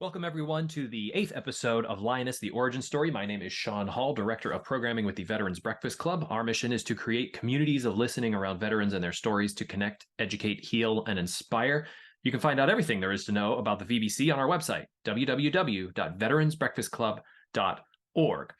Welcome, everyone, to the 8th episode of Lioness, the Origin Story. My name is Sean Hall, Director of Programming with the Veterans Breakfast Club. Our mission is to create communities of listening around veterans and their stories to connect, educate, heal, and inspire. You can find out everything there is to know about the VBC on our website, www.veteransbreakfastclub.org.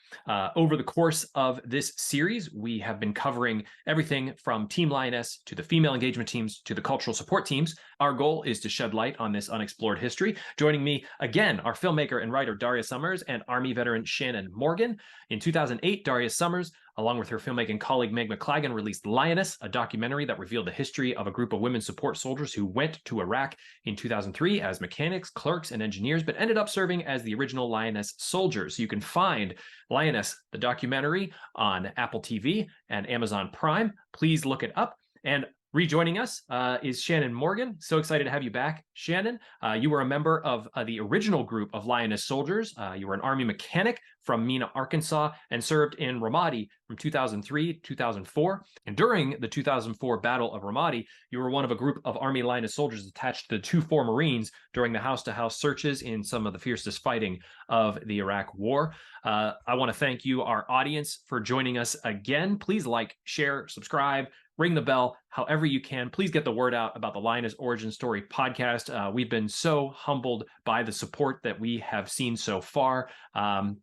Over the course of this series, we have been covering everything from Team Lioness to the female engagement teams to the cultural support teams. Our goal is to shed light on this unexplored history. Joining me again are filmmaker and writer Daria Summers and Army veteran Shannon Morgan. In 2008, Daria Summers, along with her filmmaking colleague Meg McLagan, released Lioness, a documentary that revealed the history of a group of women support soldiers who went to Iraq in 2003 as mechanics, clerks, and engineers, but ended up serving as the original Lioness soldiers. You can find Lioness, the documentary, on Apple TV and Amazon Prime. Please look it up. And rejoining us is Shannon Morgan. So excited to have you back, Shannon. You were a member of the original group of Lioness soldiers. You were an Army mechanic from Mena, Arkansas, and served in Ramadi from 2003 to 2004. And during the 2004 Battle of Ramadi, you were one of a group of Army Lioness soldiers attached to the 2-4 Marines during the house-to-house searches in some of the fiercest fighting of the Iraq War. I want to thank you, our audience, for joining us again. Please like, share, subscribe, ring the bell, however you can. Please get the word out about the Lioness Origin Story podcast. We've been so humbled by the support that we have seen so far.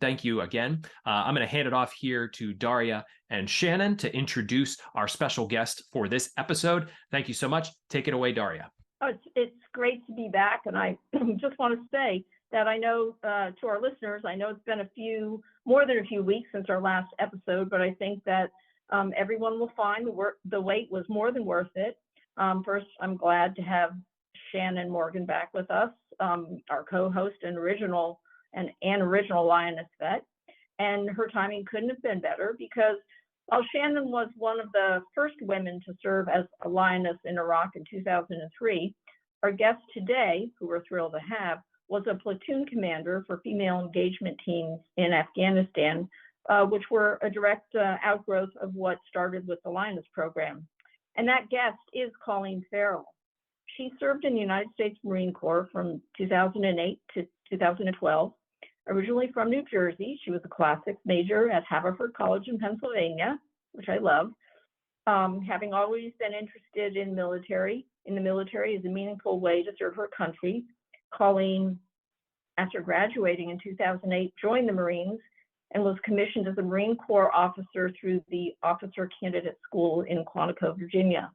Thank you again. I'm going to hand it off here to Daria and Shannon to introduce our special guest for this episode. Thank you so much. Take it away, Daria. Oh, it's great to be back. And I just want to say that I know to our listeners, I know it's been more than a few weeks since our last episode, but I think that everyone will find the wait was more than worth it. First, I'm glad to have Shannon Morgan back with us, our co-host and original Lioness vet. And her timing couldn't have been better because while Shannon was one of the first women to serve as a Lioness in Iraq in 2003, our guest today, who we're thrilled to have, was a platoon commander for female engagement teams in Afghanistan, which were a direct outgrowth of what started with the Lioness program. And that guest is Colleen Farrell. She served in the United States Marine Corps from 2008 to 2012. Originally from New Jersey, she was a classics major at Haverford College in Pennsylvania, which I love. Having always been interested in the military is a meaningful way to serve her country. Colleen, after graduating in 2008, joined the Marines and was commissioned as a Marine Corps officer through the Officer Candidate School in Quantico, Virginia.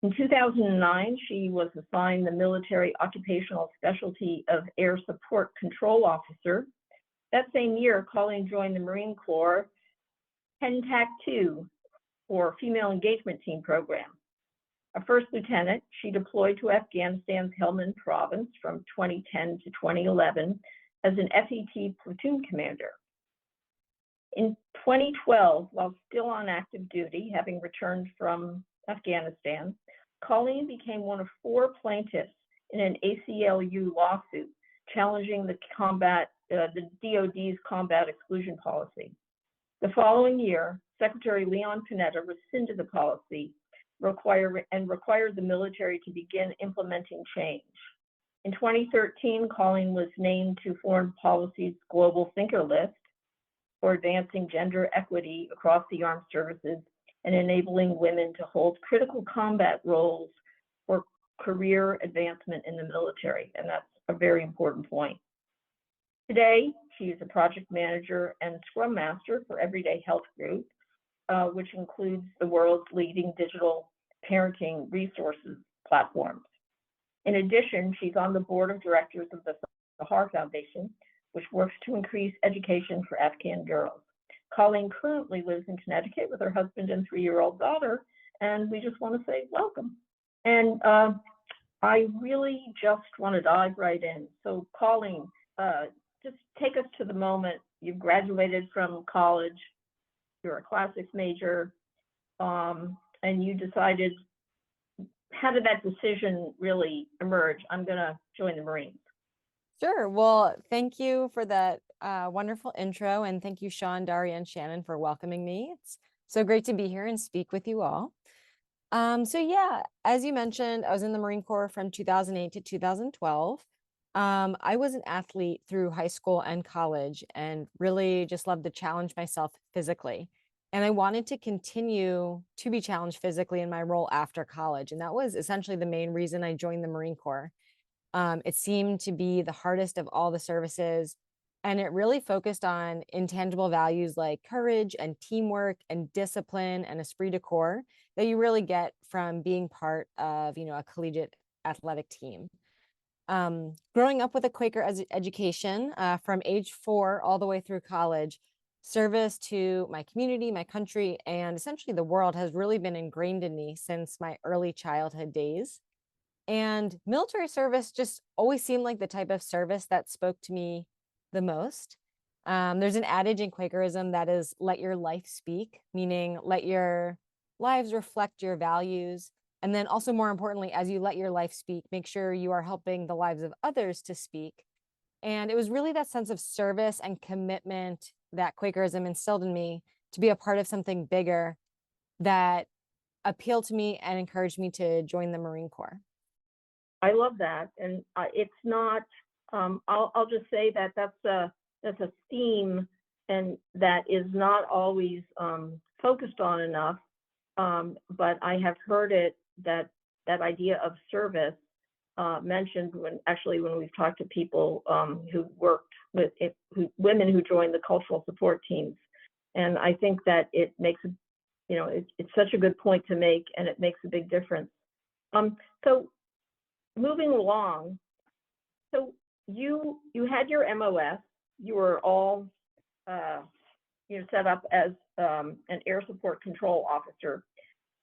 In 2009, she was assigned the military occupational specialty of Air Support Control Officer. That same year, Colleen joined the Marine Corps PENTAC 2 or Female Engagement Team Program. A first lieutenant, she deployed to Afghanistan's Helmand Province from 2010 to 2011 as an FET Platoon Commander. In 2012, while still on active duty, having returned from Afghanistan, Colleen became one of 4 plaintiffs in an ACLU lawsuit challenging the DoD's combat exclusion policy. The following year, Secretary Leon Panetta rescinded the policy and required the military to begin implementing change. In 2013, Colleen was named to Foreign Policy's Global Thinker list for advancing gender equity across the armed services and enabling women to hold critical combat roles for career advancement in the military. And that's a very important point. Today, she is a project manager and scrum master for Everyday Health Group, which includes the world's leading digital parenting resources platforms. In addition, she's on the board of directors of the Sahar Foundation, which works to increase education for Afghan girls. Colleen currently lives in Connecticut with her husband and 3-year-old daughter, and we just want to say welcome. And I really just want to dive right in. So Colleen, just take us to the moment you've graduated from college, you're a classics major, and you decided, how did that decision really emerge? I'm going to join the Marines. Sure. Well, thank you for that wonderful intro. And thank you, Sean, Daria, and Shannon for welcoming me. It's so great to be here and speak with you all. So yeah, as you mentioned, I was in the Marine Corps from 2008 to 2012. I was an athlete through high school and college and really just loved to challenge myself physically. And I wanted to continue to be challenged physically in my role after college. And that was essentially the main reason I joined the Marine Corps. It seemed to be the hardest of all the services. And it really focused on intangible values like courage and teamwork and discipline and esprit de corps that you really get from being part of, a collegiate athletic team. Growing up with a Quaker education from age 4 all the way through college, service to my community, my country, and essentially the world has really been ingrained in me since my early childhood days. And military service just always seemed like the type of service that spoke to me the most. There's an adage in Quakerism that is let your life speak, meaning let your lives reflect your values. And then also more importantly, as you let your life speak, make sure you are helping the lives of others to speak. And it was really that sense of service and commitment that Quakerism instilled in me to be a part of something bigger that appealed to me and encouraged me to join the Marine Corps. I love that, and it's not. I'll just say that that's a theme, and that is not always focused on enough. But I have heard it that idea of service mentioned when we've talked to people who worked with women who joined the cultural support teams, and I think that it makes it's such a good point to make, and it makes a big difference. So moving along, so you had your MOS, you were all set up as an air support control officer.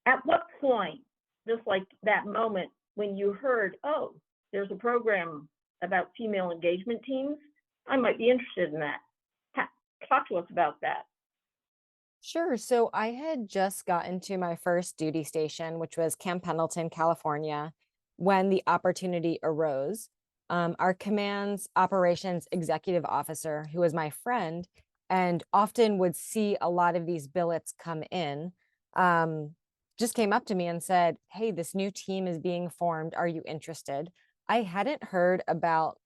At what point, just like that moment when you heard, oh, there's a program about female engagement teams, I might be interested in that. Talk to us about that. Sure. So I had just gotten to my first duty station, which was Camp Pendleton, California, when the opportunity arose. Our command's operations executive officer, who was my friend and often would see a lot of these billets come in, just came up to me and said, "Hey, this new team is being formed. Are you interested?" I hadn't heard about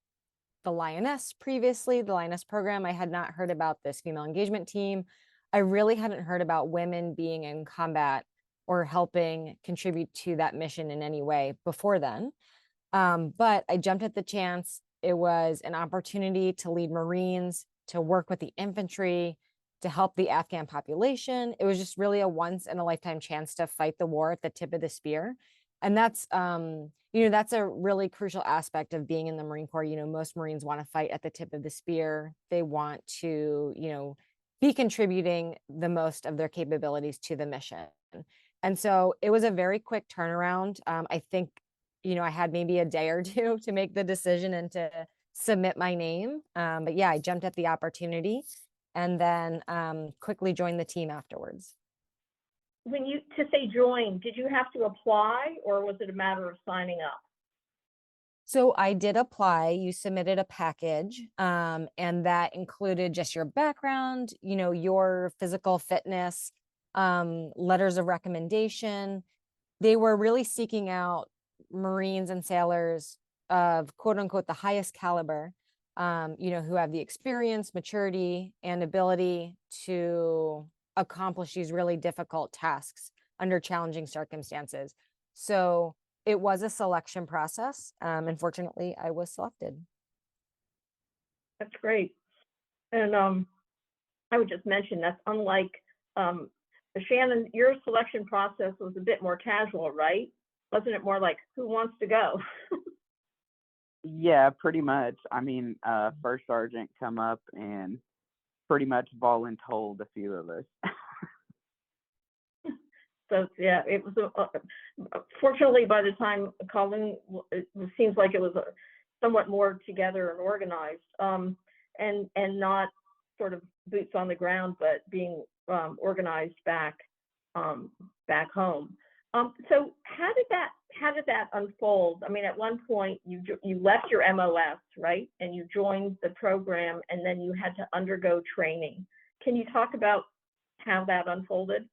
the Lioness previously, the Lioness program. I had not heard about this female engagement team. I really hadn't heard about women being in combat or helping contribute to that mission in any way before then. But I jumped at the chance. It was an opportunity to lead Marines, to work with the infantry, to help the Afghan population. It was just really a once in a lifetime chance to fight the war at the tip of the spear. And that's, that's a really crucial aspect of being in the Marine Corps. Most Marines want to fight at the tip of the spear. They want to, be contributing the most of their capabilities to the mission. And so it was a very quick turnaround. I think, I had maybe a day or two to make the decision and to submit my name. But yeah, I jumped at the opportunity and then quickly joined the team afterwards. When you say join, did you have to apply or was it a matter of signing up? So I did apply. You submitted a package, and that included just your background, your physical fitness, letters of recommendation. They were really seeking out Marines and sailors of quote unquote the highest caliber, who have the experience, maturity, and ability to accomplish these really difficult tasks under challenging circumstances. So it was a selection process. Unfortunately, I was selected. That's great. And I would just mention that's unlike Shannon, your selection process was a bit more casual, right? Wasn't it more like, who wants to go? Yeah, pretty much. I mean, first sergeant come up and pretty much voluntold a few of us. So yeah, it was. Fortunately, by the time Colleen, it seems like it was somewhat more together and organized, and not sort of boots on the ground, but being organized back home. So how did that unfold? I mean, at one point you left your MOS, right, and you joined the program, and then you had to undergo training. Can you talk about how that unfolded?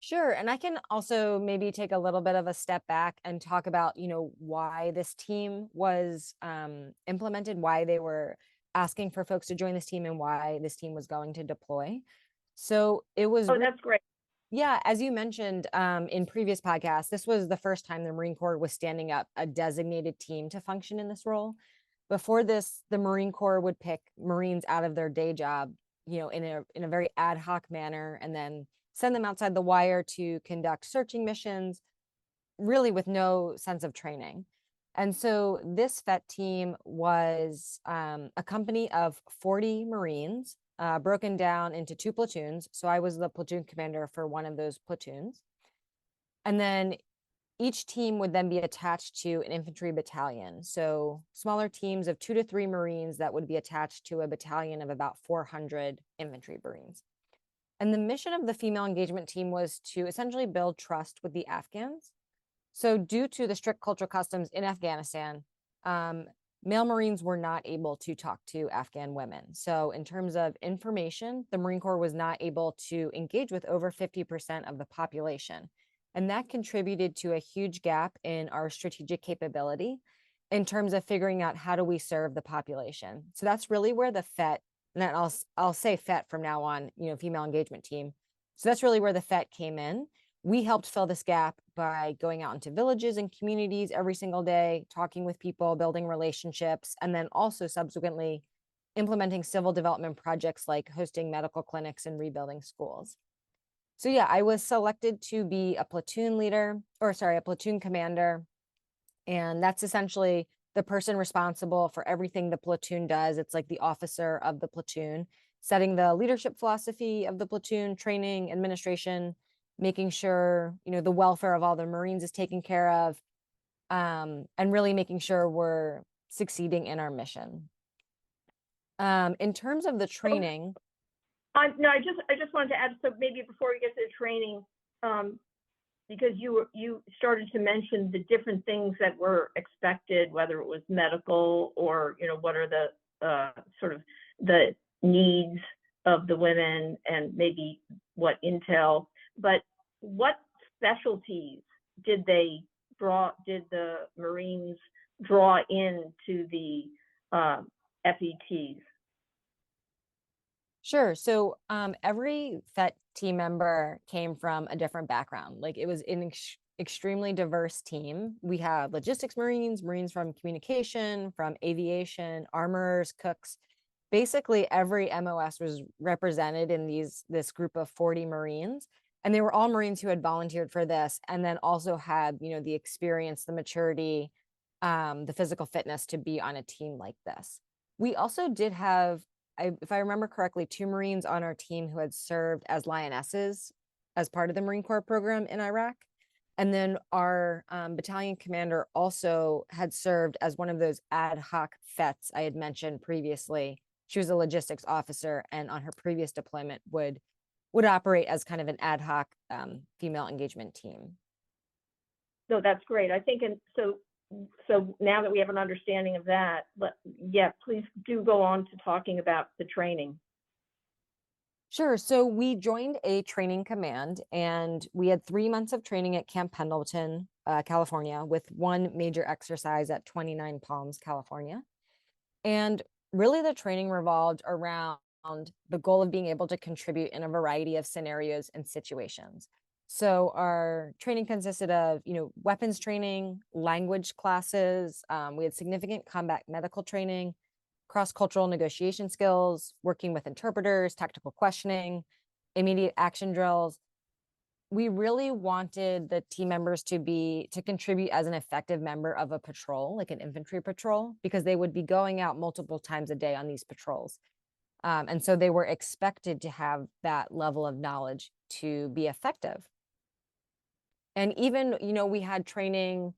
Sure. And I can also maybe take a little bit of a step back and talk about, why this team was implemented, why they were asking for folks to join this team, and why this team was going to deploy. So it was, Oh, that's great. yeah, as you mentioned in previous podcasts, this was the first time the Marine Corps was standing up a designated team to function in this role. Before this, the Marine Corps would pick Marines out of their day job, in a very ad hoc manner, and then send them outside the wire to conduct searching missions, really with no sense of training. And so this FET team was a company of 40 Marines, broken down into 2 platoons. So I was the platoon commander for one of those platoons. And then each team would then be attached to an infantry battalion. So smaller teams of 2 to 3 Marines that would be attached to a battalion of about 400 infantry Marines. And the mission of the female engagement team was to essentially build trust with the Afghans. So due to the strict cultural customs in Afghanistan, male Marines were not able to talk to Afghan women. So in terms of information, the Marine Corps was not able to engage with over 50% of the population. And that contributed to a huge gap in our strategic capability in terms of figuring out how do we serve the population. So that's really where the FET, and then I'll say FET from now on, female engagement team. So that's really where the FET came in. We helped fill this gap by going out into villages and communities every single day, talking with people, building relationships, and then also subsequently implementing civil development projects like hosting medical clinics and rebuilding schools. So yeah, I was selected to be a platoon commander. And that's essentially the person responsible for everything the platoon does. It's like the officer of the platoon, setting the leadership philosophy of the platoon, training, administration, making sure, the welfare of all the Marines is taken care of, and really making sure we're succeeding in our mission. In terms of the training. No, I just wanted to add, so maybe before we get to the training, because you started to mention the different things that were expected, whether it was medical or, what are the sort of the needs of the women and maybe what intel, but what specialties did the Marines draw into the FETs? Sure. So every FET team member came from a different background. Like it was an extremely diverse team. We have logistics Marines, Marines from communication, from aviation, armorers, cooks. Basically, every MOS was represented in this group of 40 Marines. And they were all Marines who had volunteered for this and then also had, the experience, the maturity, the physical fitness to be on a team like this. We also did have, if I remember correctly, 2 Marines on our team who had served as Lionesses as part of the Marine Corps program in Iraq. And then our battalion commander also had served as one of those ad hoc FETs I had mentioned previously. She was a logistics officer and on her previous deployment would operate as kind of an ad hoc female engagement team. No, that's great. I think, and so now that we have an understanding of that, please do go on to talking about the training. Sure. So we joined a training command and we had 3 months of training at Camp Pendleton, California, with one major exercise at 29 Palms, California. And really the training revolved around the goal of being able to contribute in a variety of scenarios and situations. So our training consisted of, weapons training, language classes. We had significant combat medical training, cross-cultural negotiation skills, working with interpreters, tactical questioning, immediate action drills. We really wanted the team members to contribute as an effective member of a patrol, like an infantry patrol, because they would be going out multiple times a day on these patrols. And so they were expected to have that level of knowledge to be effective. And even, we had training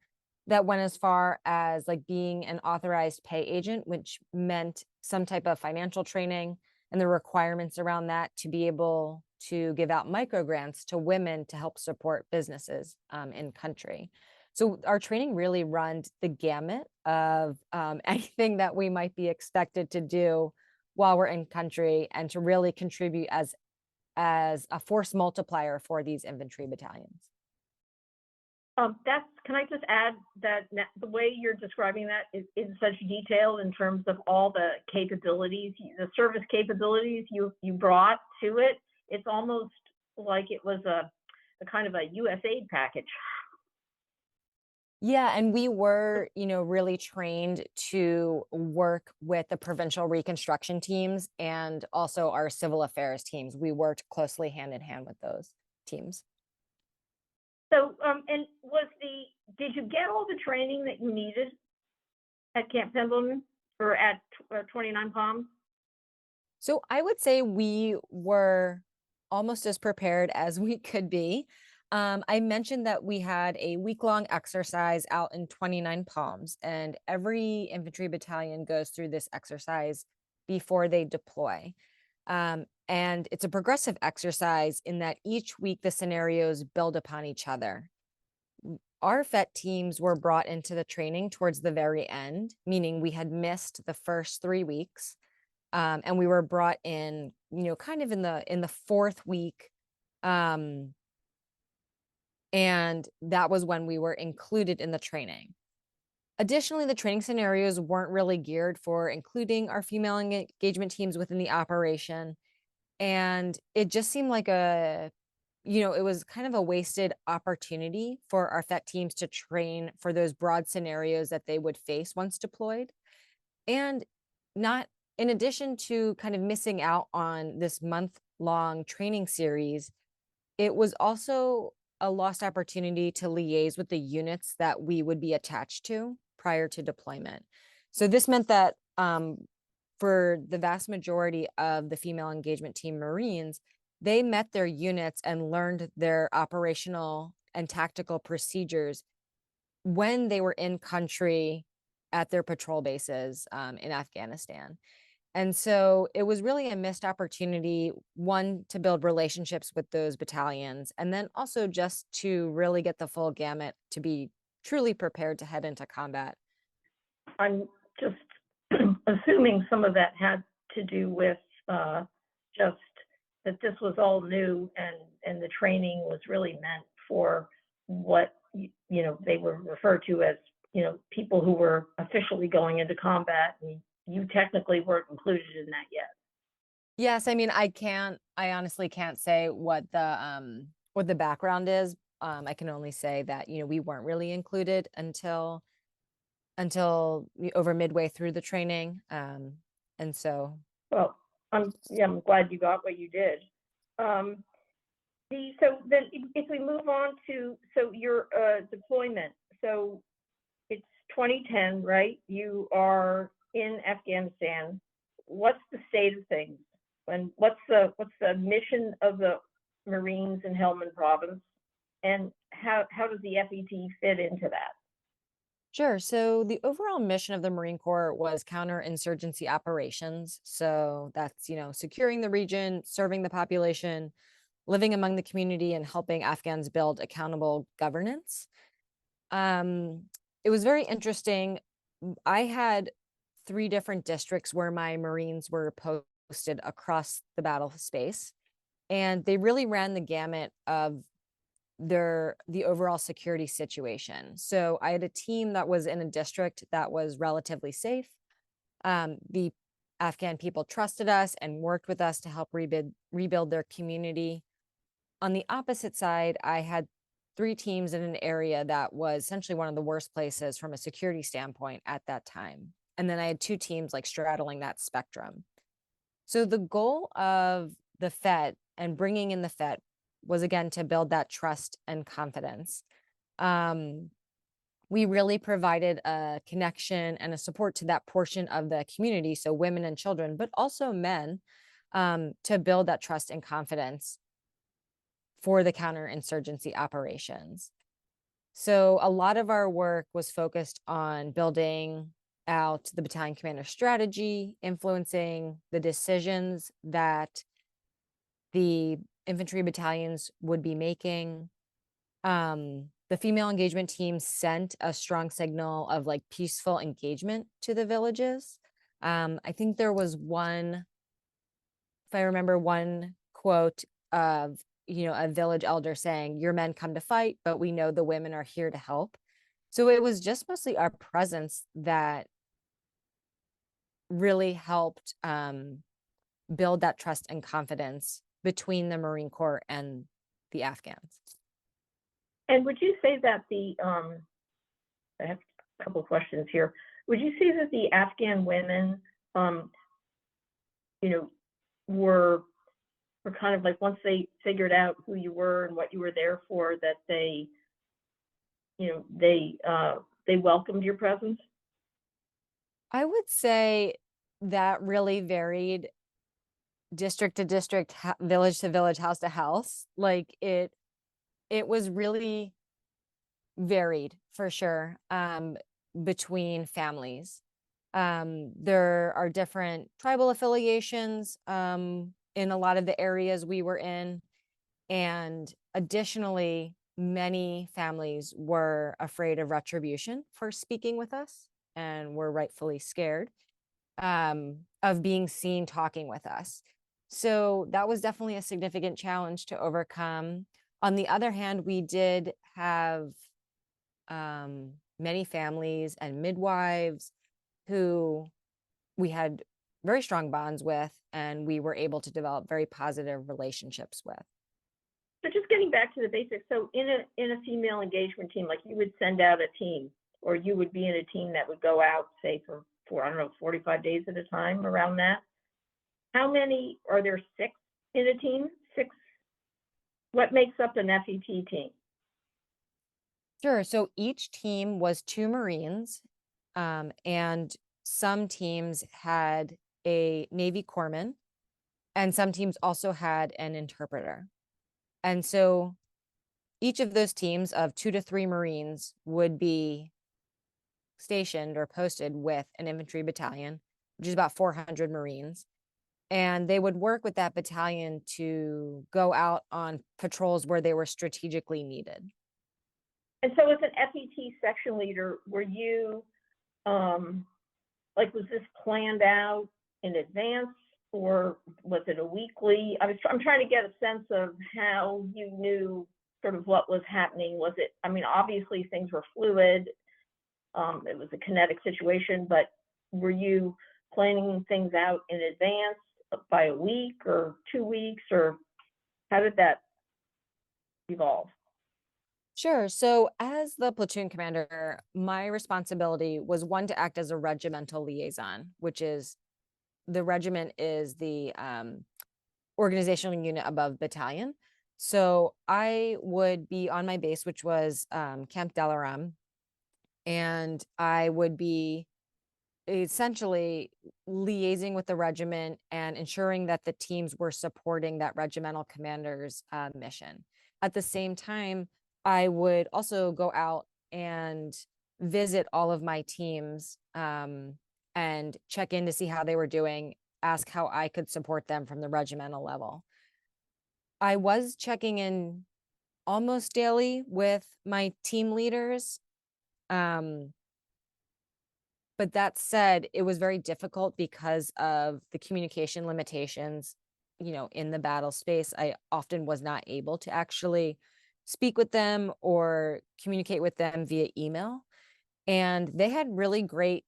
that went as far as like being an authorized pay agent, which meant some type of financial training and the requirements around that to be able to give out micro grants to women to help support businesses in country. So our training really runs the gamut of anything that we might be expected to do while we're in country and to really contribute as as a force multiplier for these infantry battalions. Can I just add that the way you're describing that is in such detail in terms of all the capabilities, the service capabilities you brought to it. It's almost like it was a kind of a USAID package. Yeah, and we were, really trained to work with the provincial reconstruction teams and also our civil affairs teams. We worked closely hand in hand with those teams. So, and did you get all the training that you needed at Camp Pendleton or at 29 Palms? So I would say we were almost as prepared as we could be. I mentioned that we had a week-long exercise out in 29 Palms, and every infantry battalion goes through this exercise before they deploy. And it's a progressive exercise in that each week the scenarios build upon each other. Our FET teams were brought into the training towards the very end, meaning we had missed the first 3 weeks. And we were brought in, kind of in the fourth week. And that was when we were included in the training. Additionally, the training scenarios weren't really geared for including our female engagement teams within the operation. And it just seemed like it was kind of a wasted opportunity for our FET teams to train for those broad scenarios that they would face once deployed. And in addition to kind of missing out on this month-long training series, it was also a lost opportunity to liaise with the units that we would be attached to prior to deployment. So this meant that for the vast majority of the female engagement team Marines, they met their units and learned their operational and tactical procedures when they were in country at their patrol bases in Afghanistan. And so it was really a missed opportunity, one, to build relationships with those battalions, and then also just to really get the full gamut to be truly prepared to head into combat. I'm just assuming some of that had to do with just that this was all new and the training was really meant for what, they were referred to as, people who were officially going into combat, and you technically weren't included in that yet. Yes, I mean, I honestly can't say what the background is. I can only say that, we weren't really included until over midway through the training. And so. Well, I'm glad you got what you did. So then if we move on to, your deployment, so it's 2010, right? You are in Afghanistan. What's the state of things? And what's the mission of the Marines in Helmand Province? And how does the FET fit into that? Sure. So the overall mission of the Marine Corps was counterinsurgency operations. So that's, securing the region, serving the population, living among the community, and helping Afghans build accountable governance. It was very interesting. I had 3 different districts where my Marines were posted across the battle space, and they really ran the gamut of the overall security situation. So I had a team that was in a district that was relatively safe. The Afghan people trusted us and worked with us to help rebuild their community. On the opposite side, I had 3 teams in an area that was essentially one of the worst places from a security standpoint at that time. And then I had 2 teams like straddling that spectrum. So the goal of the FET and bringing in the FET was, again, to build that trust and confidence. We really provided a connection and a support to that portion of the community, so women and children, but also men, to build that trust and confidence for the counterinsurgency operations. So a lot of our work was focused on building out the battalion commander strategy, influencing the decisions that the infantry battalions would be making. The female engagement team sent a strong signal of peaceful engagement to the villages. I think there was one, if I remember, one quote of, a village elder saying, your men come to fight, but we know the women are here to help. So it was just mostly our presence that really helped build that trust and confidence between the Marine Corps and the Afghans. And would you say that I have a couple of questions here. Would you say that the Afghan women, were kind of like, once they figured out who you were and what you were there for, that they welcomed your presence? I would say that really varied district to district, village to village, house to house. Like it was really varied for sure, between families. There are different tribal affiliations in a lot of the areas we were in. And additionally, many families were afraid of retribution for speaking with us and were rightfully scared of being seen talking with us. So that was definitely a significant challenge to overcome. On the other hand, we did have many families and midwives who we had very strong bonds with, and we were able to develop very positive relationships with. So just getting back to the basics, so in a female engagement team, like you would send out a team, or you would be in a team that would go out, say, for 45 days at a time, around that. How many are there? 6 in a team? 6? What makes up an FET team? Sure. So each team was 2 Marines, and some teams had a Navy corpsman, and some teams also had an interpreter. And so each of those teams of 2 to 3 Marines would be stationed or posted with an infantry battalion, which is about 400 Marines. And they would work with that battalion to go out on patrols where they were strategically needed. And so as an FET section leader, were you, was this planned out in advance, or was it a weekly? I'm trying to get a sense of how you knew sort of what was happening. Was it, obviously things were fluid. It was a kinetic situation, but were you planning things out in advance by a week or 2 weeks, or how did that evolve? Sure. So as the platoon commander, my responsibility was, one, to act as a regimental liaison, which is the regiment is the organizational unit above battalion. So I would be on my base, which was Camp Delaram, and I would be essentially liaising with the regiment and ensuring that the teams were supporting that regimental commander's mission. At the same time, I would also go out and visit all of my teams and check in to see how they were doing, ask how I could support them from the regimental level. I was checking in almost daily with my team leaders. But that said, it was very difficult because of the communication limitations, in the battle space. I often was not able to actually speak with them or communicate with them via email. And they had really great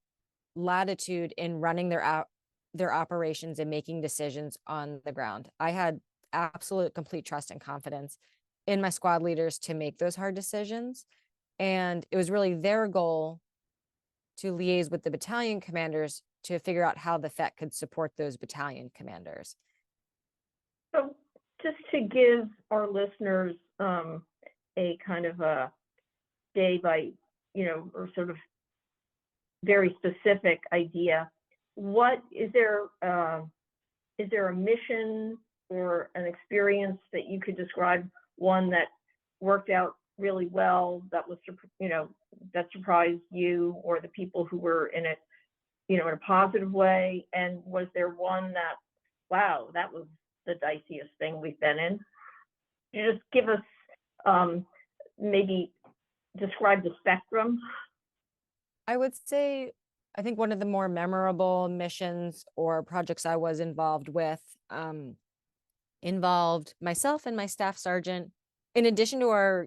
latitude in running their operations and making decisions on the ground. I had absolute complete trust and confidence in my squad leaders to make those hard decisions. And it was really their goal to liaise with the battalion commanders to figure out how the FET could support those battalion commanders. So just to give our listeners a kind of a day by, or sort of very specific idea, what is there a mission or an experience that you could describe, one that worked out really well, that was, that surprised you or the people who were in it, in a positive way? And was there one that, wow, that was the diciest thing we've been in? You just give us, maybe describe the spectrum. I would say, I think one of the more memorable missions or projects I was involved with involved myself and my staff sergeant, in addition to our,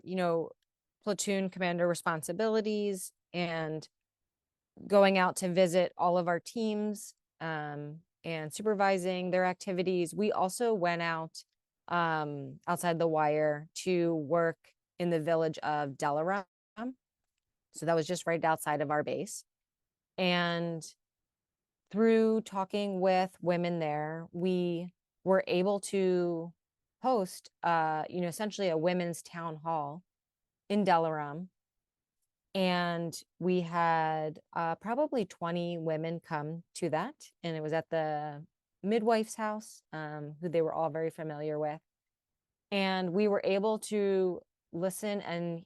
platoon commander responsibilities and going out to visit all of our teams, and supervising their activities. We also went out outside the wire to work in the village of Delaram. So that was just right outside of our base. And through talking with women there, we were able to host, essentially a women's town hall in Delaram. And we had probably 20 women come to that. And it was at the midwife's house, who they were all very familiar with. And we were able to listen and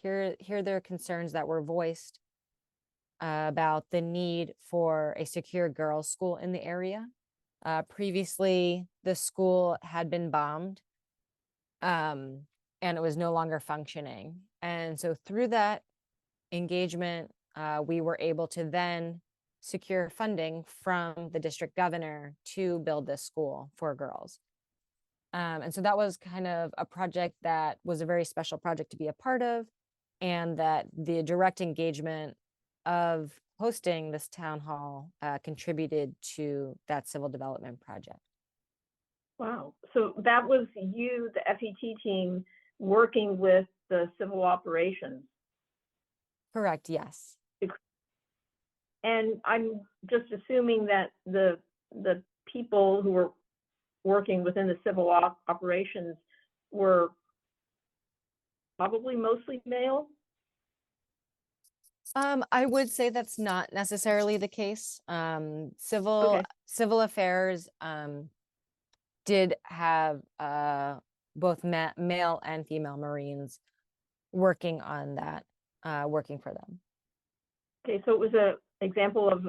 hear their concerns that were voiced about the need for a secure girls' school in the area. Previously, the school had been bombed, and it was no longer functioning. And so through that engagement, we were able to then secure funding from the district governor to build this school for girls. And so that was kind of a project that was a very special project to be a part of, and that the direct engagement of hosting this town hall contributed to that civil development project. Wow. So that was you, the FET team, working with the civil operations. Correct, yes. And I'm just assuming that the people who were working within the civil operations were probably mostly male. I would say that's not necessarily the case. Civil affairs did have both male and female Marines working on that, working for them. Okay, so it was an example of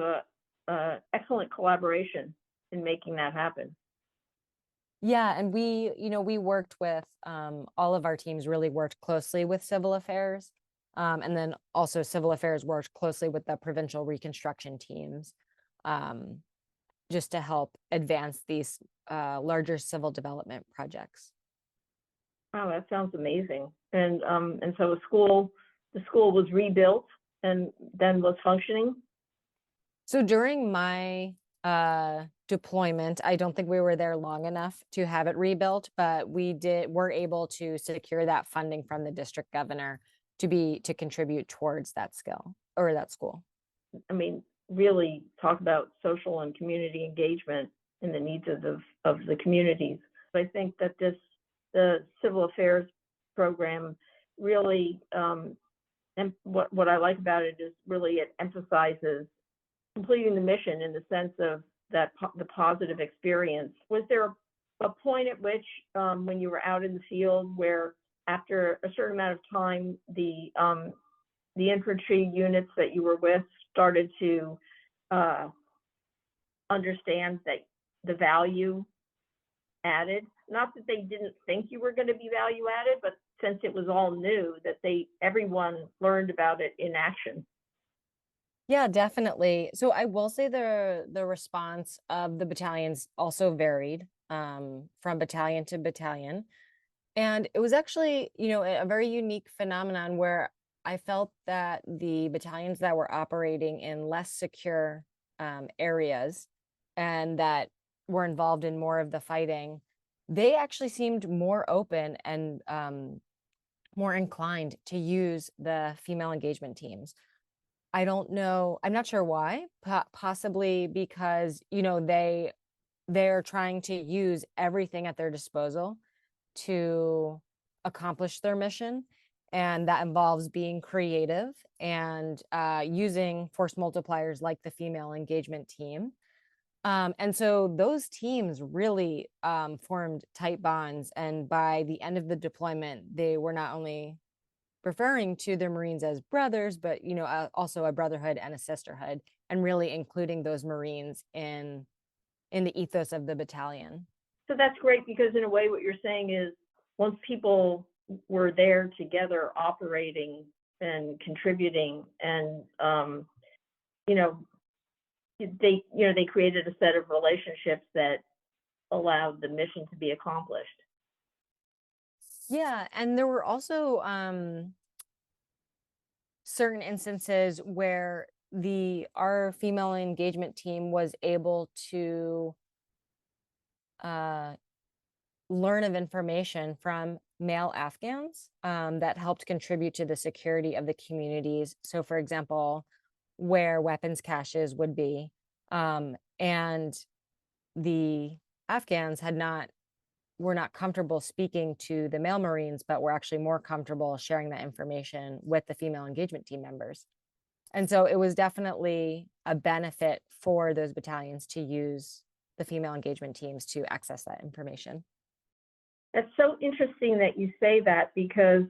excellent collaboration in making that happen. Yeah, and we worked with all of our teams really worked closely with civil affairs. And then also civil affairs worked closely with the provincial reconstruction teams, just to help advance these larger civil development projects. Wow, that sounds amazing. And so the school was rebuilt and then was functioning. So during my deployment, I don't think we were there long enough to have it rebuilt, but we're able to secure that funding from the district governor to contribute towards that skill or that school. I mean, really talk about social and community engagement and the needs of the communities. I think that the civil affairs program really, and what I like about it is really it emphasizes completing the mission in the sense of that the positive experience. Was there a point at which when you were out in the field where after a certain amount of time, the infantry units that you were with started to understand that the value added? Not that they didn't think you were going to be value added, but since it was all new, that everyone learned about it in action. Yeah, definitely. So I will say the response of the battalions also varied from battalion to battalion. And it was actually, a very unique phenomenon where I felt that the battalions that were operating in less secure areas and that were involved in more of the fighting, they actually seemed more open and more inclined to use the female engagement teams. I don't know. I'm not sure why. Possibly because, they're trying to use everything at their disposal to accomplish their mission. And that involves being creative and using force multipliers like the female engagement team. And so those teams really formed tight bonds. And by the end of the deployment, they were not only referring to their Marines as brothers, but also a brotherhood and a sisterhood, and really including those Marines in the ethos of the battalion. So that's great, because in a way what you're saying is once people were there together operating and contributing and they created a set of relationships that allowed the mission to be accomplished. Yeah, and there were also certain instances where our female engagement team was able to learn of information from male Afghans that helped contribute to the security of the communities. So, for example, where weapons caches would be, and the Afghans were not comfortable speaking to the male Marines, but were actually more comfortable sharing that information with the female engagement team members. And so it was definitely a benefit for those battalions to use the female engagement teams to access that information. That's so interesting that you say that, because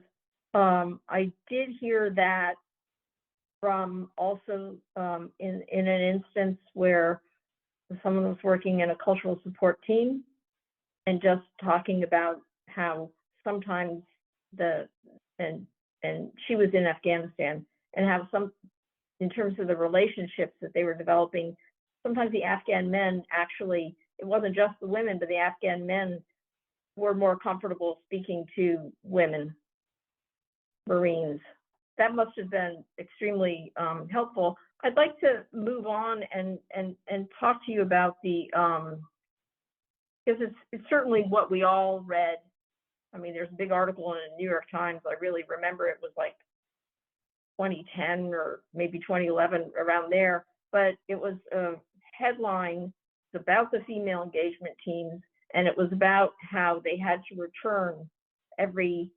I did hear that from also in an instance where someone was working in a cultural support team and just talking about how sometimes and she was in Afghanistan, and how in terms of the relationships that they were developing, sometimes the Afghan men actually, it wasn't just the women, but the Afghan men were more comfortable speaking to women Marines. That must have been extremely helpful. I'd like to move on and talk to you about because it's certainly what we all read. I mean, there's a big article in the New York Times. I really remember it was like 2010 or maybe 2011, around there. But it was a headline about the female engagement teams, and it was about how they had to return every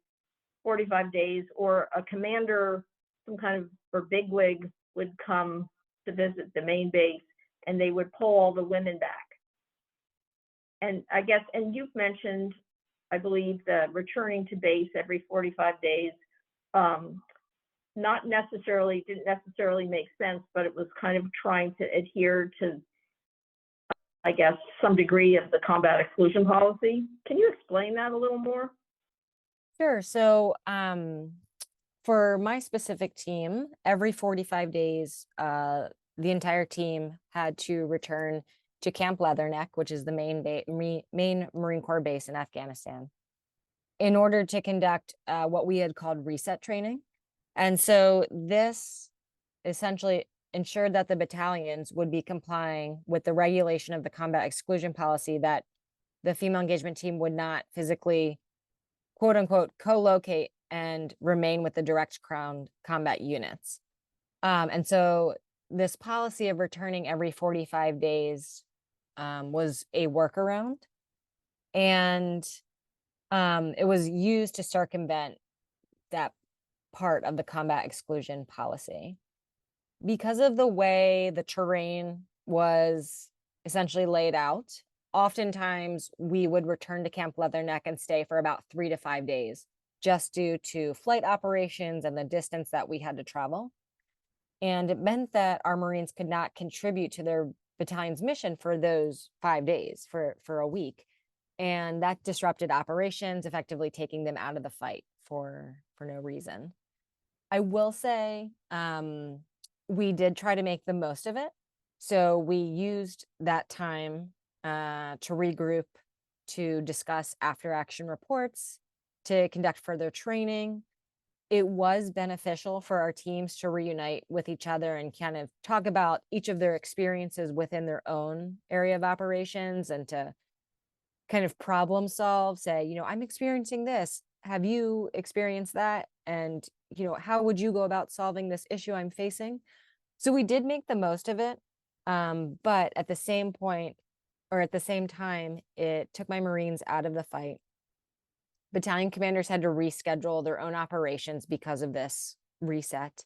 45 days, or a commander, some kind of, or bigwig would come to visit the main base, and they would pull all the women back. And I guess, and you've mentioned, I believe, the returning to base every 45 days, didn't necessarily make sense, but it was kind of trying to adhere to, I guess, some degree of the combat exclusion policy. Can you explain that a little more? Sure. So for my specific team, every 45 days, the entire team had to return to Camp Leatherneck, which is the main Marine Corps base in Afghanistan, in order to conduct what we had called reset training. And so this essentially ensured that the battalions would be complying with the regulation of the combat exclusion policy, that the female engagement team would not physically, quote unquote, co-locate and remain with the direct ground combat units. And so this policy of returning every 45 days was a workaround, and it was used to circumvent that part of the combat exclusion policy. Because of the way the terrain was essentially laid out, oftentimes we would return to Camp Leatherneck and stay for about 3 to 5 days, just due to flight operations and the distance that we had to travel. And it meant that our Marines could not contribute to their battalion's mission for those 5 days, for a week. And that disrupted operations, effectively taking them out of the fight for no reason. I will say we did try to make the most of it. So we used that time to regroup, to discuss after action reports, to conduct further training. It was beneficial for our teams to reunite with each other and kind of talk about each of their experiences within their own area of operations, and to kind of problem solve, say, I'm experiencing this. Have you experienced that? And, how would you go about solving this issue I'm facing? So we did make the most of it. But at the same point, or at the same time, it took my Marines out of the fight. Battalion commanders had to reschedule their own operations because of this reset.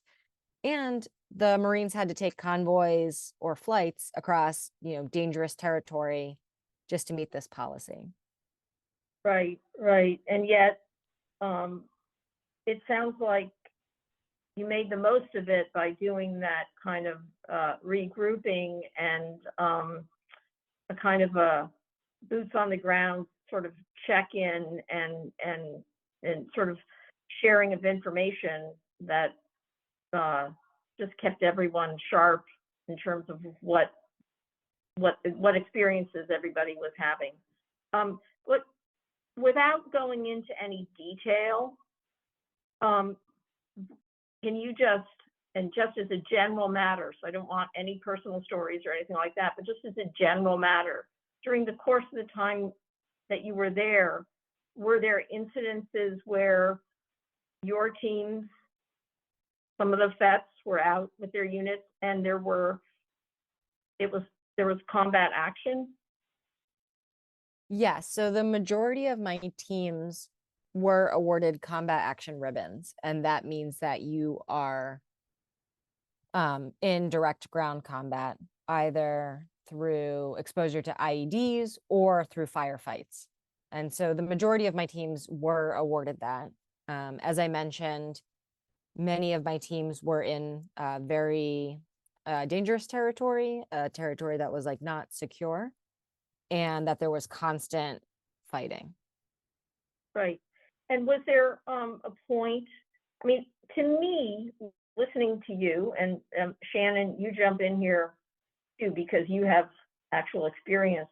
And the Marines had to take convoys or flights across, dangerous territory just to meet this policy. Right. And yet, it sounds like you made the most of it by doing that kind of regrouping and a kind of a boots on the ground sort of check-in and sort of sharing of information that just kept everyone sharp in terms of what experiences everybody was having. But without going into any detail, can you just, and just as a general matter, so I don't want any personal stories or anything like that, but just as a general matter, during the course of the time that you were there, were there incidences where your teams, some of the FETs were out with their units and there was combat action? Yes, so the majority of my teams were awarded combat action ribbons, and that means that you are in direct ground combat, either through exposure to IEDs or through firefights. And so the majority of my teams were awarded that. As I mentioned, many of my teams were in very dangerous territory, a territory that was like not secure, and that there was constant fighting. Right. And was there a point, I mean, to me, listening to you, and Shannon, you jump in here too, because you have actual experience.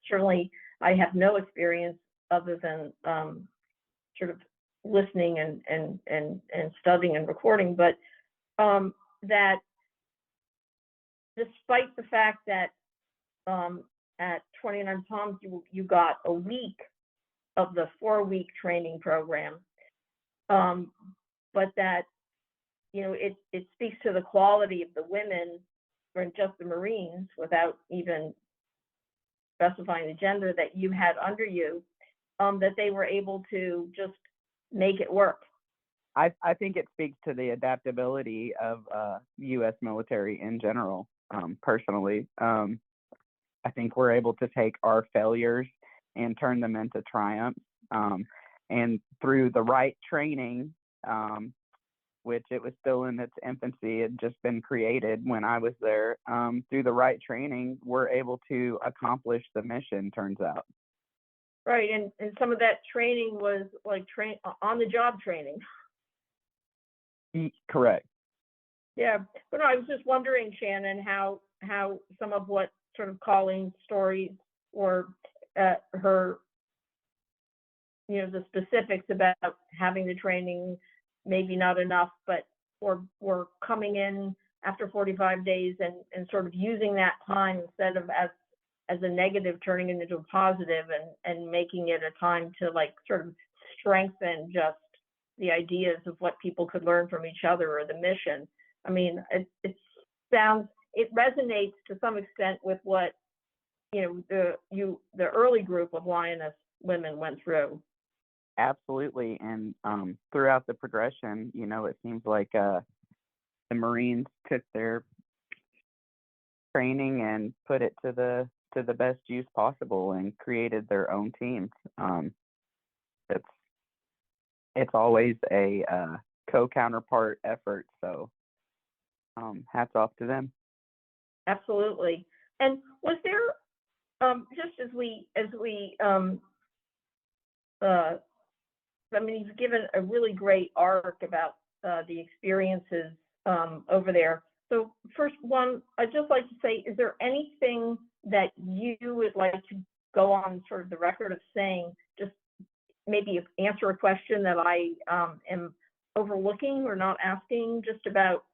Certainly, I have no experience other than sort of listening and studying and recording, but that despite the fact that at 29 Palms, you got a week of the 4-week training program, but that, you know, it speaks to the quality of the women, or just the Marines, without even specifying the gender that you had under you, that they were able to just make it work. I think it speaks to the adaptability of U.S. military in general. Personally, I think we're able to take our failures and turn them into triumphs. And through the right training, which it was still in its infancy, it had just been created when I was there. Through the right training, we're able to accomplish the mission, turns out. Right, and some of that training was like on-the-job training. Correct. Yeah, but no, I was just wondering, Shannon, how some of what sort of Colleen's stories or her, you know, the specifics about having the training, maybe not enough, but or coming in after 45 days and sort of using that time instead of as a negative, turning it into a positive and making it a time to like sort of strengthen just the ideas of what people could learn from each other or the mission. I mean, it resonates to some extent with what, you know, the early group of Lioness women went through. Absolutely. And throughout the progression, you know, it seems like the Marines took their training and put it to the best use possible and created their own teams. It's always a co-counterpart effort. So hats off to them. Absolutely. And was there, just as we I mean, you've given a really great arc about the experiences over there. So first one, I'd just like to say, is there anything that you would like to go on sort of the record of saying, just maybe answer a question that I am overlooking or not asking, just about,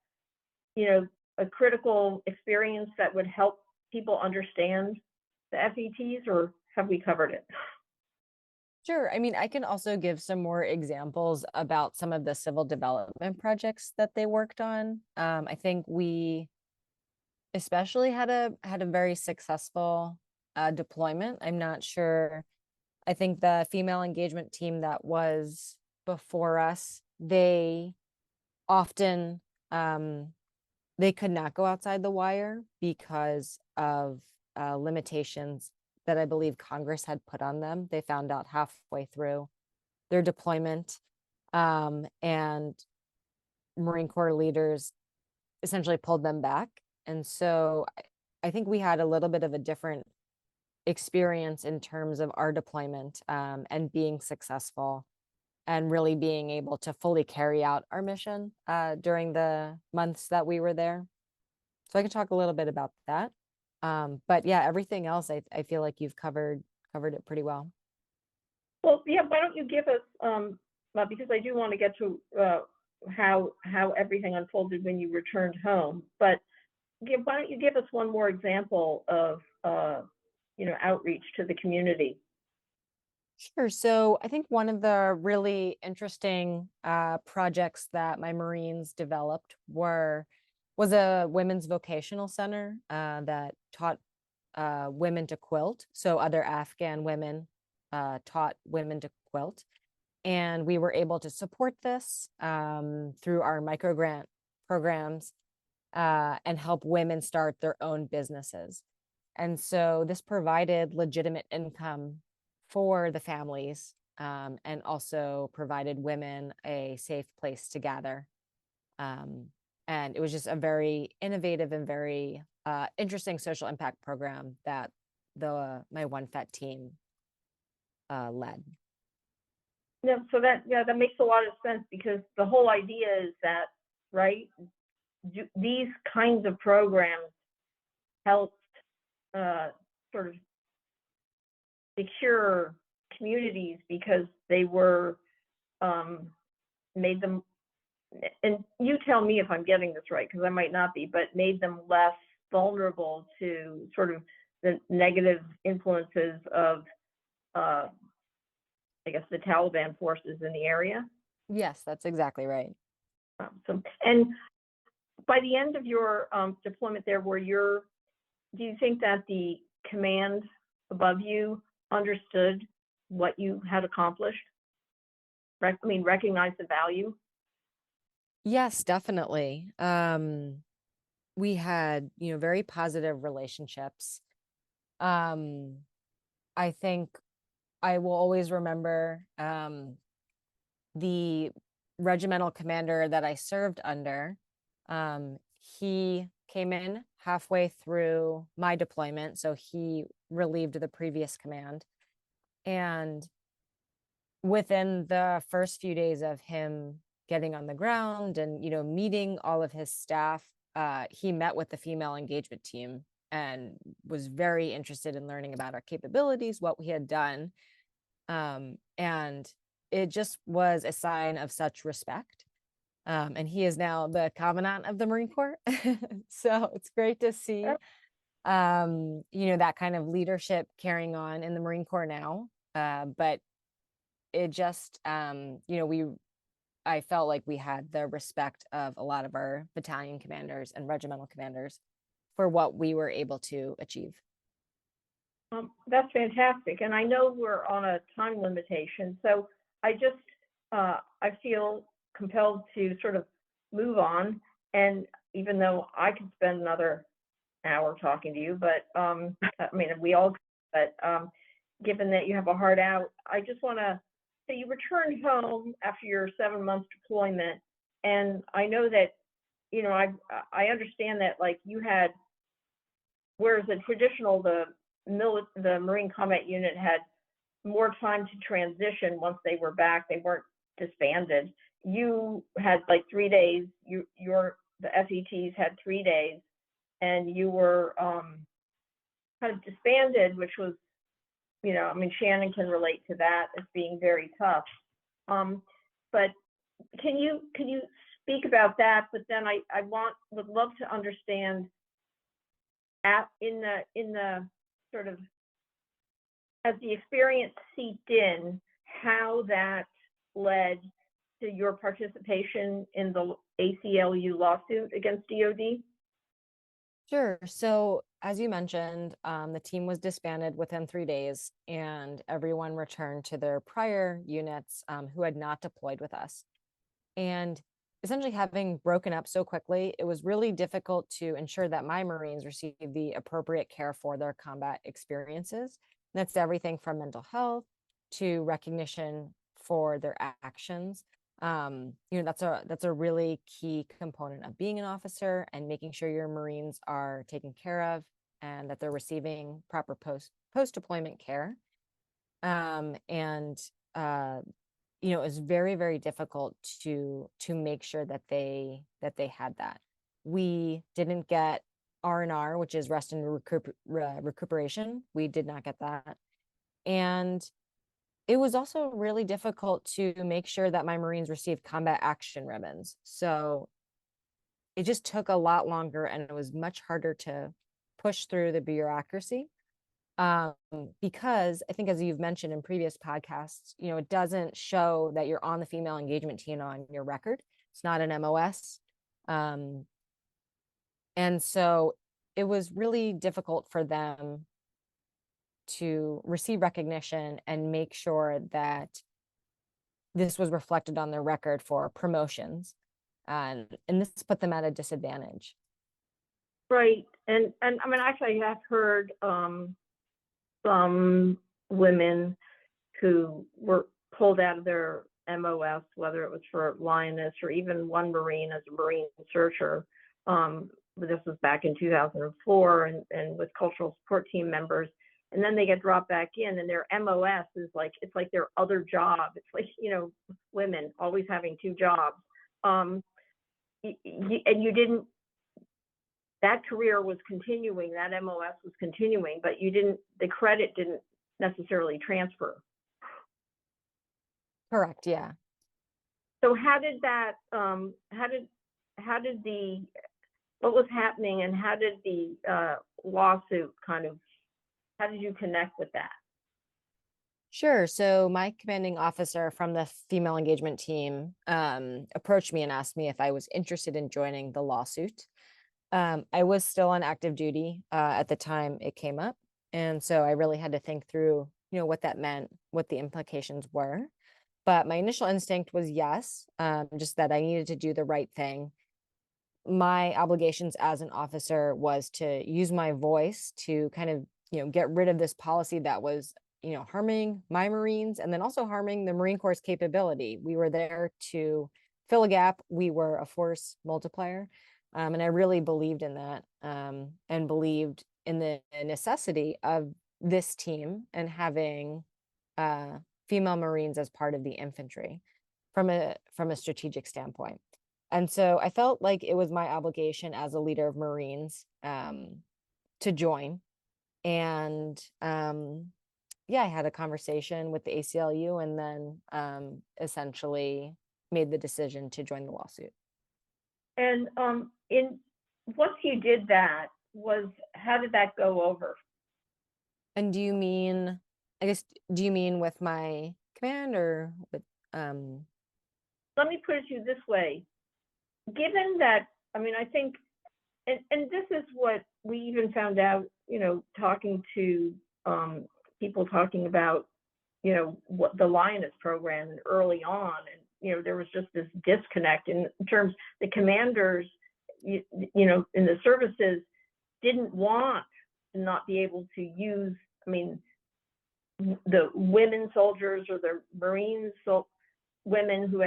you know, a critical experience that would help people understand the FETs, or have we covered it? Sure. I mean, I can also give some more examples about some of the civil development projects that they worked on. I think we especially had a very successful deployment. I'm not sure. I think the female engagement team that was before us, they often they could not go outside the wire because of limitations that I believe Congress had put on them. They found out halfway through their deployment, and Marine Corps leaders essentially pulled them back. And so I think we had a little bit of a different experience in terms of our deployment, and being successful and really being able to fully carry out our mission during the months that we were there. So I can talk a little bit about that. But yeah, everything else I feel like you've covered covered it pretty well. Well, yeah, why don't you give us, because I do want to get to how everything unfolded when you returned home, but why don't you give us one more example of, outreach to the community? Sure. So I think one of the really interesting projects that my Marines developed was a women's vocational center that taught women to quilt. So other Afghan women taught women to quilt. And we were able to support this through our microgrant programs and help women start their own businesses. And so this provided legitimate income for the families and also provided women a safe place to gather. And it was just a very innovative and very interesting social impact program that my one FET team led. Yeah, so that makes a lot of sense, because the whole idea is that, right, these kinds of programs helped sort of secure communities, because they were made them, and you tell me if I'm getting this right, because I might not be, but made them less vulnerable to sort of the negative influences of I guess the Taliban forces in the area. Yes, that's exactly right. So, and by the end of your deployment there, do you think that the command above you understood what you had accomplished? Recognize the value? Yes, definitely. We had, very positive relationships. I think I will always remember the regimental commander that I served under. He came in halfway through my deployment, so he relieved the previous command. And within the first few days of him getting on the ground and, meeting all of his staff, he met with the female engagement team and was very interested in learning about our capabilities, what we had done. And it just was a sign of such respect. And he is now the commandant of the Marine Corps. So it's great to see, that kind of leadership carrying on in the Marine Corps now. But it just, I felt like we had the respect of a lot of our battalion commanders and regimental commanders for what we were able to achieve. That's fantastic. And I know we're on a time limitation, so I just, I feel compelled to sort of move on. And even though I could spend another hour talking to you, but we all could, but given that you have a heart out, I just want to say you returned home after your 7-month deployment. And I know that, I understand that, like, you had, whereas the traditional, the Marine Combat Unit had more time to transition once they were back, they weren't disbanded. You had like 3 days, the FETs had 3 days, and you were kind of disbanded, which was, Shannon can relate to that as being very tough. But can you speak about that? But then I would love to understand in the sort of, as the experience seeped in, how that led to your participation in the ACLU lawsuit against DOD? Sure. So as you mentioned, the team was disbanded within 3 days, and everyone returned to their prior units who had not deployed with us. And essentially, having broken up so quickly, it was really difficult to ensure that my Marines received the appropriate care for their combat experiences. And that's everything from mental health to recognition for their actions. That's a really key component of being an officer, and making sure your Marines are taken care of and that they're receiving proper post-deployment care. It was very, very difficult to make sure that they had that. We didn't get R&R, which is rest and recuperation. We did not get that. And it was also really difficult to make sure that my Marines received combat action ribbons. So it just took a lot longer, and it was much harder to push through the bureaucracy. Because I think, as you've mentioned in previous podcasts, it doesn't show that you're on the female engagement team on your record. It's not an MOS. And so it was really difficult for them to receive recognition and make sure that this was reflected on their record for promotions. And this put them at a disadvantage. Right. And I mean, actually, I have heard some women who were pulled out of their MOS, whether it was for Lioness or even one Marine as a Marine searcher. This was back in 2004, and with cultural support team members. And then they get dropped back in, and their MOS is like, it's like their other job. It's like, women always having two jobs. And you didn't, that career was continuing, that MOS was continuing, but the credit didn't necessarily transfer. Correct. Yeah. So how did that, what was happening, and how did the lawsuit how did you connect with that? Sure. So my commanding officer from the female engagement team approached me and asked me if I was interested in joining the lawsuit. I was still on active duty at the time it came up. And so I really had to think through, what that meant, what the implications were. But my initial instinct was yes, just that I needed to do the right thing. My obligations as an officer was to use my voice to kind of, get rid of this policy that was, harming my Marines, and then also harming the Marine Corps' capability. We were there to fill a gap. We were a force multiplier. And I really believed in that, and believed in the necessity of this team and having female Marines as part of the infantry from a strategic standpoint. And so I felt like it was my obligation as a leader of Marines to join. And I had a conversation with the ACLU, and then essentially made the decision to join the lawsuit. And once you did that, how did that go over? And do you mean with my command, or with Let me put it to you this way. Given that, I mean, I think, and this is what we even found out, talking to people talking about, what the Lioness program early on, and, there was just this disconnect in terms, the commanders, in the services didn't want to not be able to use, I mean, the women soldiers or the Marines, women who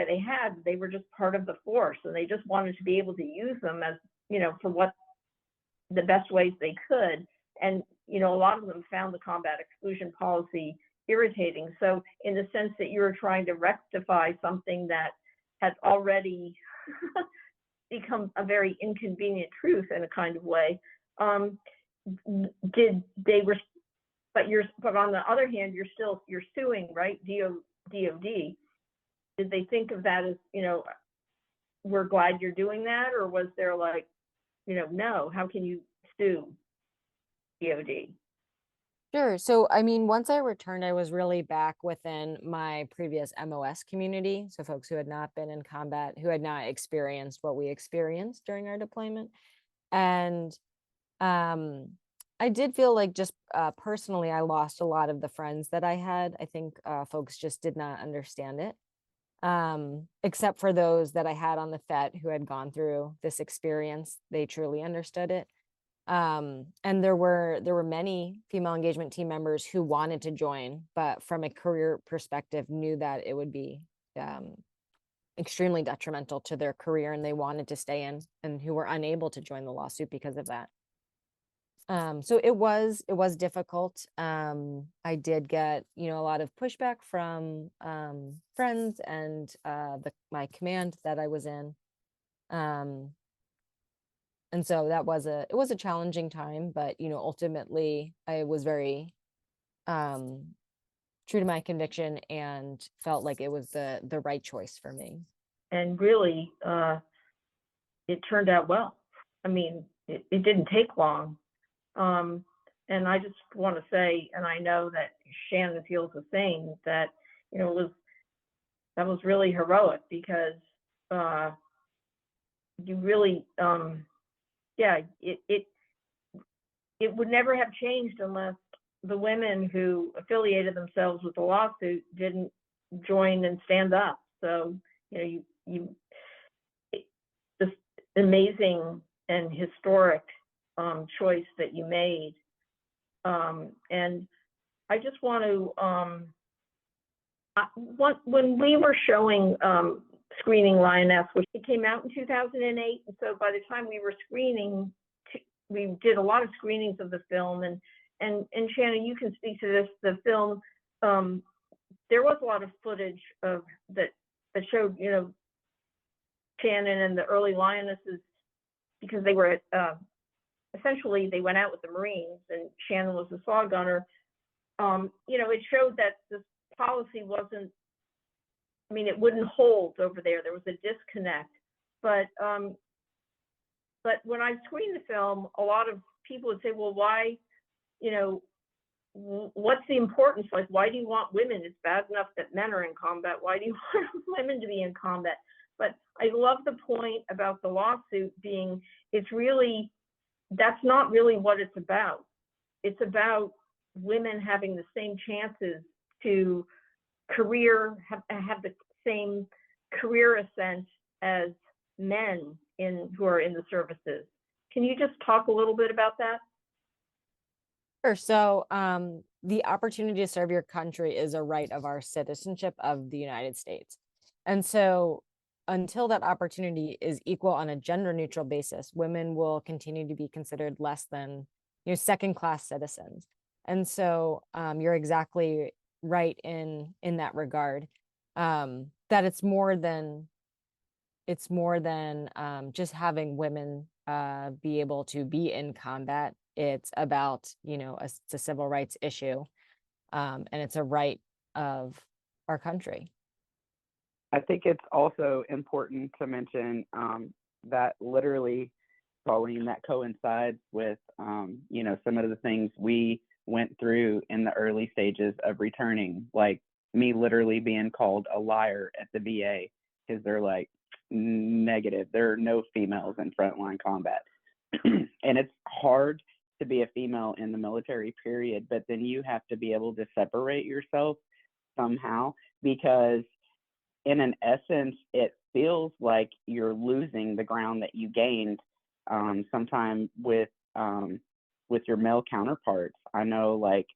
they were just part of the force, and they just wanted to be able to use them as, for what the best ways they could. And, a lot of them found the combat exclusion policy irritating. So in the sense that you were trying to rectify something that had already become a very inconvenient truth in a kind of way, but on the other hand, you're suing, right? DOD. Did they think of that as, we're glad you're doing that? Or was there like, no, how can you sue DOD? Sure. So, I mean, once I returned, I was really back within my previous MOS community. So folks who had not been in combat, who had not experienced what we experienced during our deployment. And I did feel like just personally, I lost a lot of the friends that I had. I think folks just did not understand it, except for those that I had on the FET who had gone through this experience. They truly understood it. And there were many female engagement team members who wanted to join, but from a career perspective knew that it would be extremely detrimental to their career, and they wanted to stay in, and who were unable to join the lawsuit because of that. So it was difficult. I did get, a lot of pushback from friends and my command that I was in. And so it was a challenging time, but ultimately I was very true to my conviction and felt like it was the right choice for me. And really, it turned out well. I mean, it didn't take long. And I just want to say, and I know that Shannon feels the same, that, you know, that was really heroic, because you really, it would never have changed unless the women who affiliated themselves with the lawsuit didn't join and stand up. So, you know, this amazing and historic choice that you made. And I just want to, when we were showing screening Lioness, which it came out in 2008, and so by the time we were screening, we did a lot of screenings of the film, and Shannon, you can speak to this. The film, there was a lot of footage of that showed, you know, Shannon and the early Lionesses, because they were essentially they went out with the Marines, and Shannon was the saw gunner. You know, it showed that this policy wasn't, I mean, it wouldn't hold over there. There was a disconnect. But when I screened the film, a lot of people would say, well, why, you know, what's the importance? Like, why do you want women? It's bad enough that men are in combat. Why do you want women to be in combat? But I love the point about the lawsuit being, it's really, that's not really what it's about. It's about women having the same chances to have the same career ascent as men who are in the services. Can you just talk a little bit about that? Sure. So the opportunity to serve your country is a right of our citizenship of the United States. And so until that opportunity is equal on a gender neutral basis, women will continue to be considered less than, you know, second-class citizens. And so you're exactly right in that regard, that it's more than just having women be able to be in combat. It's about, you know, it's a civil rights issue, and it's a right of our country. I think it's also important to mention that literally, Colleen, that coincides with, you know, some of the things we went through in the early stages of returning, like me literally being called a liar at the VA because they're like, negative, there are no females in frontline combat. And it's hard to be a female in the military, period, but then you have to be able to separate yourself somehow, because in an essence, it feels like you're losing the ground that you gained sometime with your male counterparts. I know, like,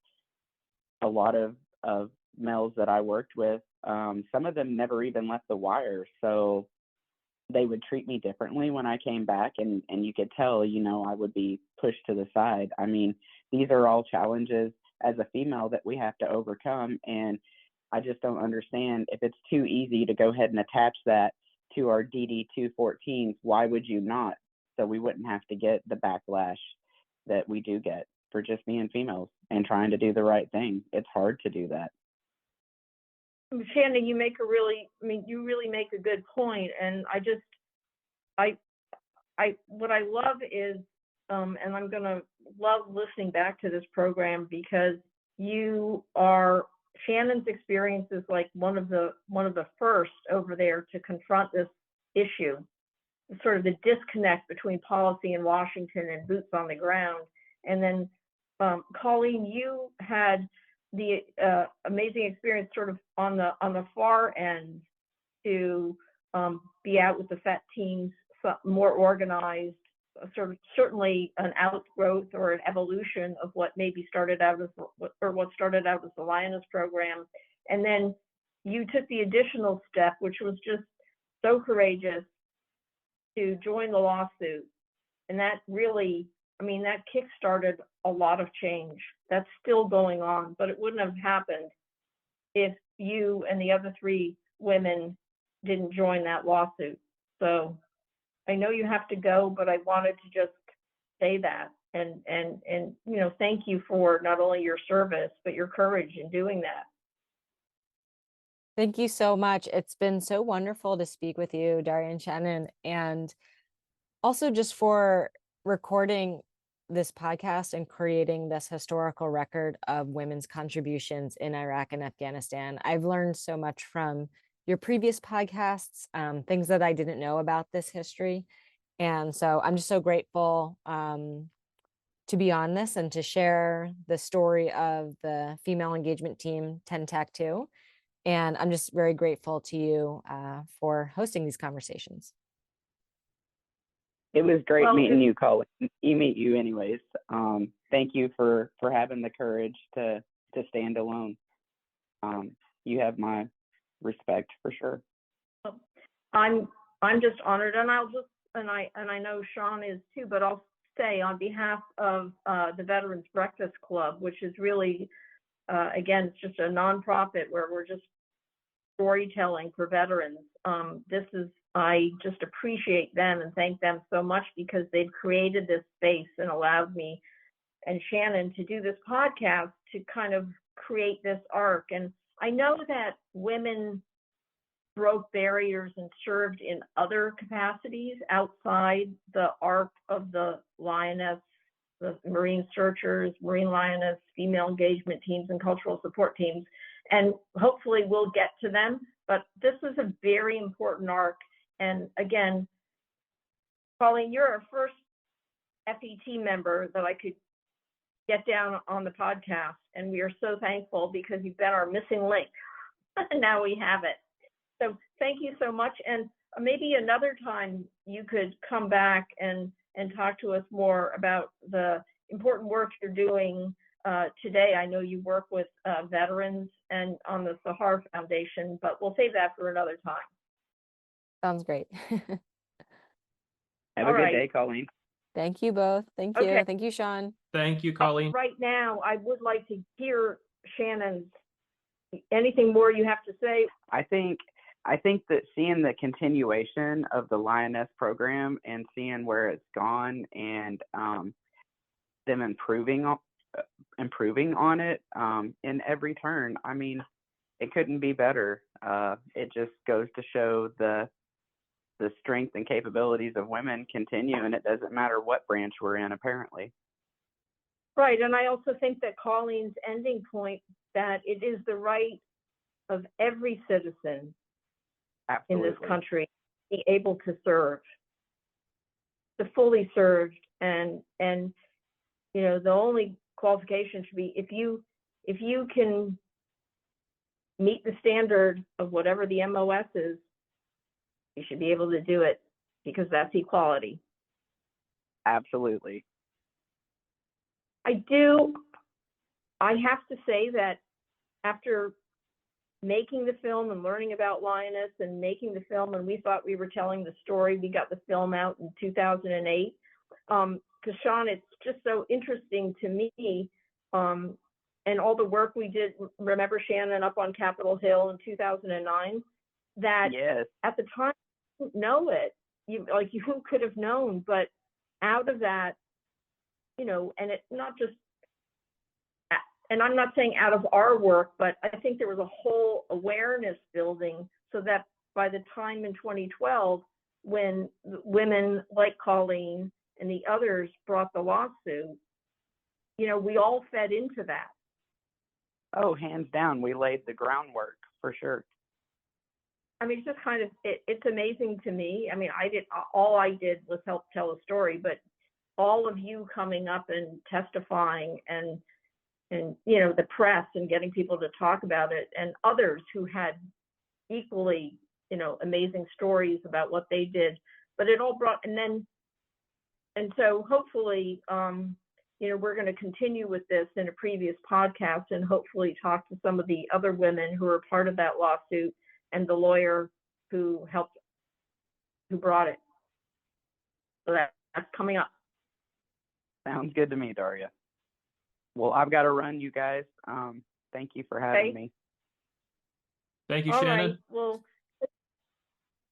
a lot of males that I worked with, some of them never even left the wire, so they would treat me differently when I came back, and you could tell, you know, I would be pushed to the side. I mean, these are all challenges as a female that we have to overcome, and I just don't understand, if it's too easy to go ahead and attach that to our DD-214s, why would you not? So we wouldn't have to get the backlash that we do get for just being females and trying to do the right thing. It's hard to do that. Shannon, you really make a good point. And what I love is, and I'm gonna love listening back to this program, because Shannon's experience is like one of the first over there to confront this issue, sort of the disconnect between policy in Washington and boots on the ground. And then, Colleen, you had the amazing experience sort of on the far end to be out with the FET teams, more organized, sort of certainly an outgrowth or an evolution of what started out as the Lioness program. And then you took the additional step, which was just so courageous, to join the lawsuit. And that really, that kick-started a lot of change. That's still going on, but it wouldn't have happened if you and the other 3 women didn't join that lawsuit. So I know you have to go, but I wanted to just say that and thank you for not only your service, but your courage in doing that. Thank you so much. It's been so wonderful to speak with you, Daria and Shannon, and also just for recording this podcast and creating this historical record of women's contributions in Iraq and Afghanistan. I've learned so much from your previous podcasts, things that I didn't know about this history. And so I'm just so grateful to be on this and to share the story of the female engagement team 10 TAC 2. And I'm just very grateful to you for hosting these conversations. It was great meeting you, Colleen. Meet you anyways. Thank you for having the courage to stand alone. You have my respect for sure. I'm just honored, and I know Sean is too, but I'll say on behalf of the Veterans Breakfast Club, which is really again, it's just a nonprofit where we're just storytelling for veterans. I just appreciate them and thank them so much because they've created this space and allowed me and Shannon to do this podcast to kind of create this arc. And I know that women broke barriers and served in other capacities outside the arc of the Lioness, the Marine Searchers, Marine Lioness, female engagement teams, and cultural support teams. And hopefully we'll get to them. But this is a very important arc. And again, Colleen, you're our first FET member that I could get down on the podcast. And we are so thankful because you've been our missing link. Now we have it. So thank you so much. And maybe another time you could come back and talk to us more about the important work you're doing today. I know you work with veterans and on the Sahar Foundation, but we'll save that for another time. Sounds great. Have a good day, Colleen. Thank you both. Thank you. Okay. Thank you, Sean. Thank you, Colleen. Right now, I would like to hear Shannon's, anything more you have to say? I think that seeing the continuation of the Lioness program and seeing where it's gone and them improving on it in every turn, I mean, it couldn't be better. It just goes to show the strength and capabilities of women continue, and it doesn't matter what branch we're in, apparently. Right, and I also think that Colleen's ending point, that it is the right of every citizen in this country to be able to serve, to fully serve, and you know, the only qualification should be if you can meet the standard of whatever the MOS is, you should be able to do it because that's equality. Absolutely. I have to say that after making the film and learning about Lioness and making the film, and we thought we were telling the story, we got the film out in 2008. Because Sean, it's just so interesting to me, and all the work we did, remember Shannon up on Capitol Hill in 2009, that yes. At the time, you didn't know it. You could have known, but out of that, you know, and it's not just, and I'm not saying out of our work, but I think there was a whole awareness building so that by the time in 2012, when women like Colleen and the others brought the lawsuit, you know, we all fed into that. Oh, hands down, we laid the groundwork for sure. I mean, it's just kind of, it's amazing to me. I mean, all I did was help tell a story, but all of you coming up and testifying and you know, the press and getting people to talk about it, and others who had equally, you know, amazing stories about what they did, but it all brought, and so hopefully, you know, we're going to continue with this in a previous podcast and hopefully talk to some of the other women who are part of that lawsuit and the lawyer who brought it. So that's coming up. Sounds good to me, Daria. Well, I've got to run, you guys. Thank you for having me. Thank you, All Shannon. right. Well,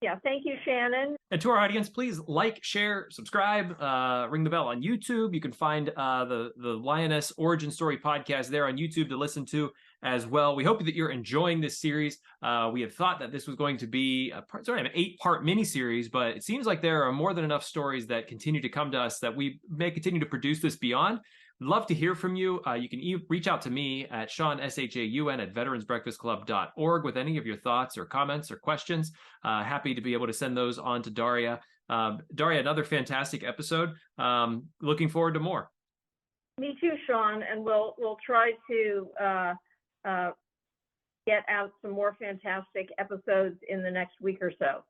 yeah, thank you, Shannon. And to our audience, please like, share, subscribe, ring the bell on YouTube. You can find the Lioness Origin Story podcast there on YouTube to listen to, as well. We hope that you're enjoying this series. We had thought that this was going to be sort of an 8-part mini-series, but it seems like there are more than enough stories that continue to come to us that we may continue to produce this beyond. Love to hear from you. You can reach out to me at Sean, SHAUN, at veteransbreakfastclub.org with any of your thoughts or comments or questions. Happy to be able to send those on to Daria. Daria, another fantastic episode. Looking forward to more. Me too, Sean, and we'll try to get out some more fantastic episodes in the next week or so.